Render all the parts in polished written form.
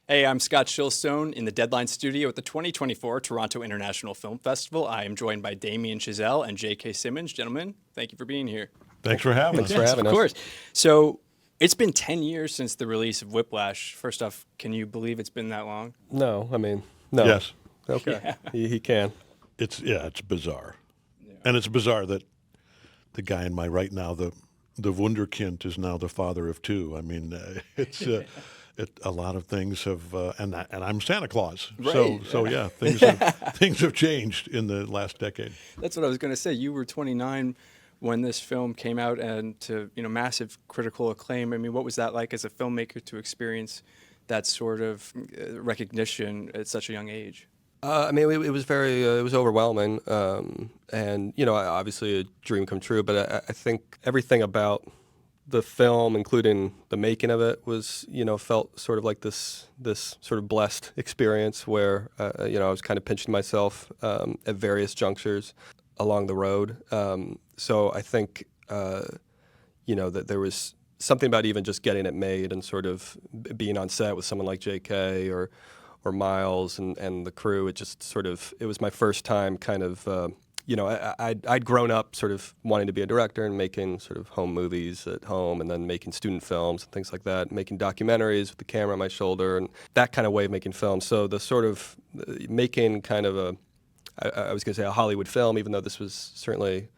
Hey, I'm Scott Shilstone in the Deadline studio at the 2024 Toronto International Film Festival. I am joined by Damien Chazelle and J.K. Simmons. Gentlemen, thank you for being here. Thanks for having Thanks us. for Yes, having of us. course. So it's been 10 years since the release of Whiplash. First off, can you believe it's been that long? No, I mean, no. Yes, Okay. He can. it's bizarre, and it's bizarre that the guy in my right now, the Wunderkind, is now the father of two. I mean, a lot of things have, and I'm Santa Claus. Right. So yeah, things have changed in the last decade. That's what I was going to say. You were 29 when this film came out and to, massive critical acclaim. I mean, what was that like as a filmmaker to experience that sort of recognition at such a young age? I mean, it was very, it was overwhelming, and obviously a dream come true. But I think everything about the film, including the making of it, was felt sort of like this sort of blessed experience where I was kind of pinching myself at various junctures along the road. So I think that there was something about even just getting it made and sort of being on set with someone like J.K. or Miles and the crew. It was my first time kind of, I'd grown up sort of wanting to be a director and making sort of home movies at home and then making student films and things like that, making documentaries with the camera on my shoulder and that kind of way of making films. So the sort of making kind of I was going to say a Hollywood film, even though this was certainly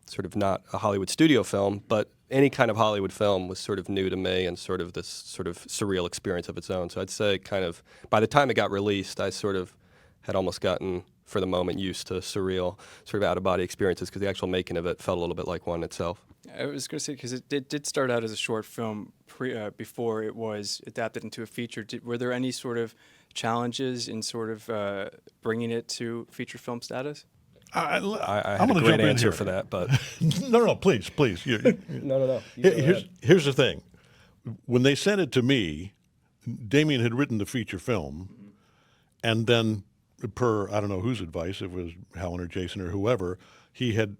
sort of not a Hollywood studio film, but any kind of Hollywood film was sort of new to me and sort of this sort of surreal experience of its own. So I'd say kind of by the time it got released, I sort of had almost gotten, for the moment, used to surreal, sort of out-of-body experiences because the actual making of it felt a little bit like one itself. I was going to say, because it did start out as a short film before it was adapted into a feature. Were there any sort of challenges in sort of bringing it to feature film status? I I'm had a gonna great jump in answer here. for that, but No, please. no. Here's the thing. When they sent it to me, Damien had written the feature film, and then per, I don't know whose advice, it was Helen or Jason or whoever, he had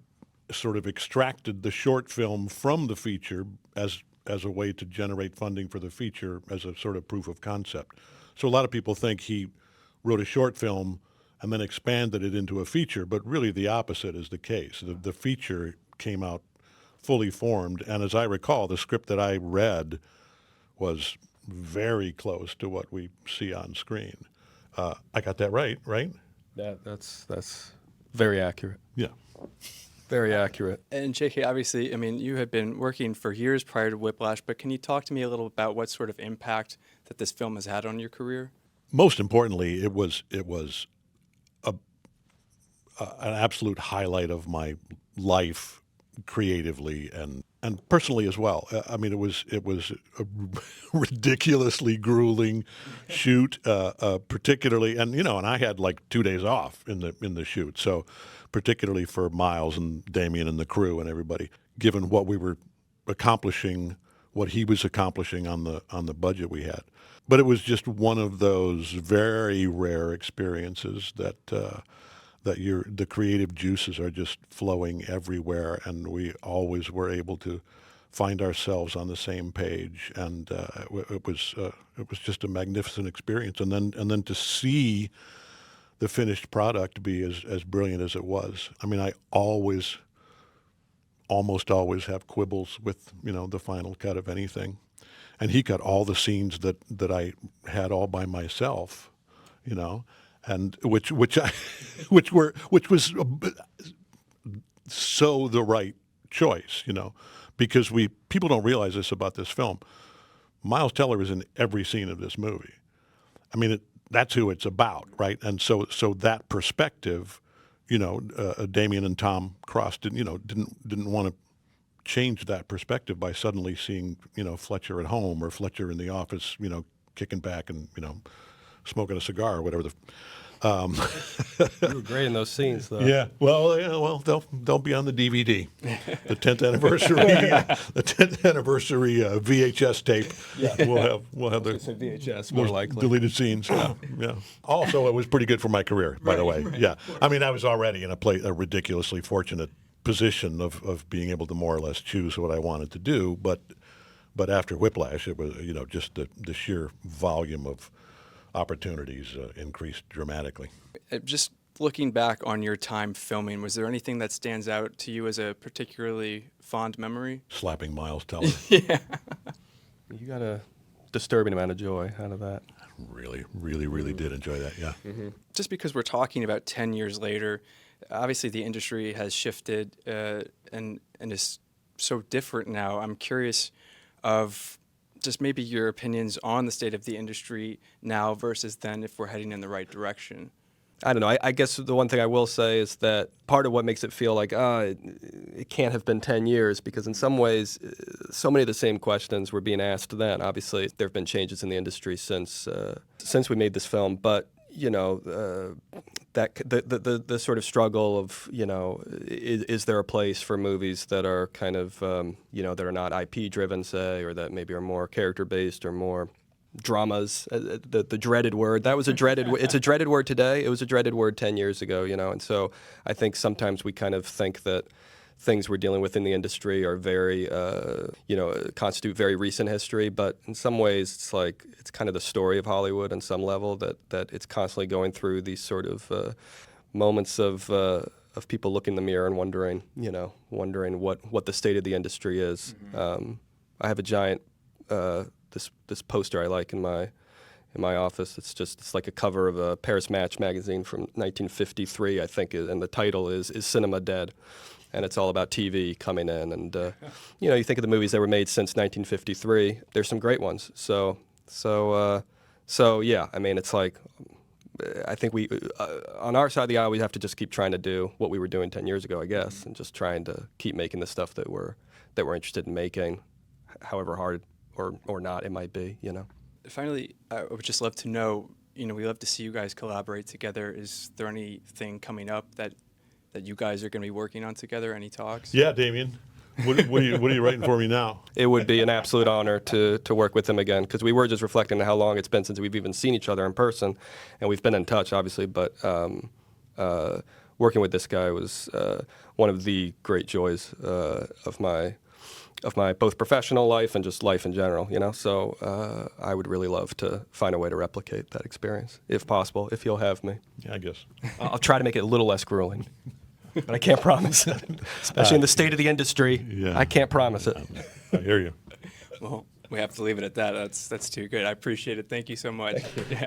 sort of extracted the short film from the feature as a way to generate funding for the feature as a sort of proof of concept. So a lot of people think he wrote a short film and then expanded it into a feature, but really the opposite is the case. The feature came out fully formed, and as I recall, the script that I read was very close to what we see on screen. I got that right? that's very accurate. Yeah. Very accurate. And JK, obviously, I mean, you had been working for years prior to Whiplash, but can you talk to me a little about what sort of impact that this film has had on your career? Most importantly, it was an absolute highlight of my life creatively and personally as well. I mean, it was a ridiculously grueling shoot, particularly, and I had like 2 days off in the shoot, so particularly for Miles and Damien and the crew and everybody, given what we were accomplishing, what he was accomplishing on the budget we had. But it was just one of those very rare experiences that the creative juices are just flowing everywhere, and we always were able to find ourselves on the same page, and it was just a magnificent experience. And then to see the finished product be as brilliant as it was. I mean, I almost always have quibbles with the final cut of anything, and he cut all the scenes that I had all by myself, and which was so the right choice, because people don't realize this about this film. Miles Teller is in every scene of this movie. I mean, that's who it's about, right? And so that perspective, Damien and Tom Cross didn't want to change that perspective by suddenly seeing Fletcher at home or Fletcher in the office, kicking back and smoking a cigar or whatever. You were great in those scenes, though. Yeah. Well, they'll be on the DVD, the 10th anniversary, the 10th anniversary VHS tape. Yeah. We'll have the VHS more likely. deleted scenes. Yeah. Also, it was pretty good for my career, by the way. Right. Yeah. I mean, I was already in a ridiculously fortunate position of being able to more or less choose what I wanted to do, but after Whiplash, it was just the sheer volume of opportunities increased dramatically. Just looking back on your time filming, was there anything that stands out to you as a particularly fond memory? Slapping Miles Teller. Yeah. You got a disturbing amount of joy out of that. Really did enjoy that, yeah. Just because we're talking about 10 years later, obviously the industry has shifted and is so different now. I'm curious of just maybe your opinions on the state of the industry now versus then, if we're heading in the right direction. I don't know. I guess the one thing I will say is that part of what makes it feel like, it can't have been 10 years, because in some ways, so many of the same questions were being asked then. Obviously, there have been changes in the industry since we made this film, but that the sort of struggle of, is there a place for movies that are kind of, that are not IP driven, say, or that maybe are more character based or more dramas, the dreaded word. That was a dreaded. It's a dreaded word today. It was a dreaded word 10 years ago. And so I think sometimes we kind of think that things we're dealing with in the industry are very, constitute very recent history. But in some ways, it's like it's kind of the story of Hollywood on some level, that it's constantly going through these sort of moments of people looking in the mirror and wondering what the state of the industry is. I have a giant. This poster I like in my office. It's like a cover of a Paris Match magazine from 1953, I think, and the title is Cinema Dead? And it's all about TV coming in. And you think of the movies that were made since 1953. There's some great ones. So yeah. I mean, it's like I think we on our side of the aisle we have to just keep trying to do what we were doing 10 years ago, I guess, and just trying to keep making the stuff that we're interested in making, however hard or not it might be, Finally, I would just love to know, we love to see you guys collaborate together. Is there anything coming up that you guys are going to be working on together? Any talks? Yeah, Damien. What are you writing for me now? It would be an absolute honor to work with him again, because we were just reflecting on how long it's been since we've even seen each other in person, and we've been in touch, obviously, but working with this guy was one of the great joys of my both professional life and just life in general, So I would really love to find a way to replicate that experience, if possible, if you'll have me. Yeah, I guess. I'll try to make it a little less grueling, but I can't promise it. Especially in the state of the industry, yeah. I can't promise it. I hear you. Well, we have to leave it at that. That's too good. I appreciate it. Thank you so much. Yeah.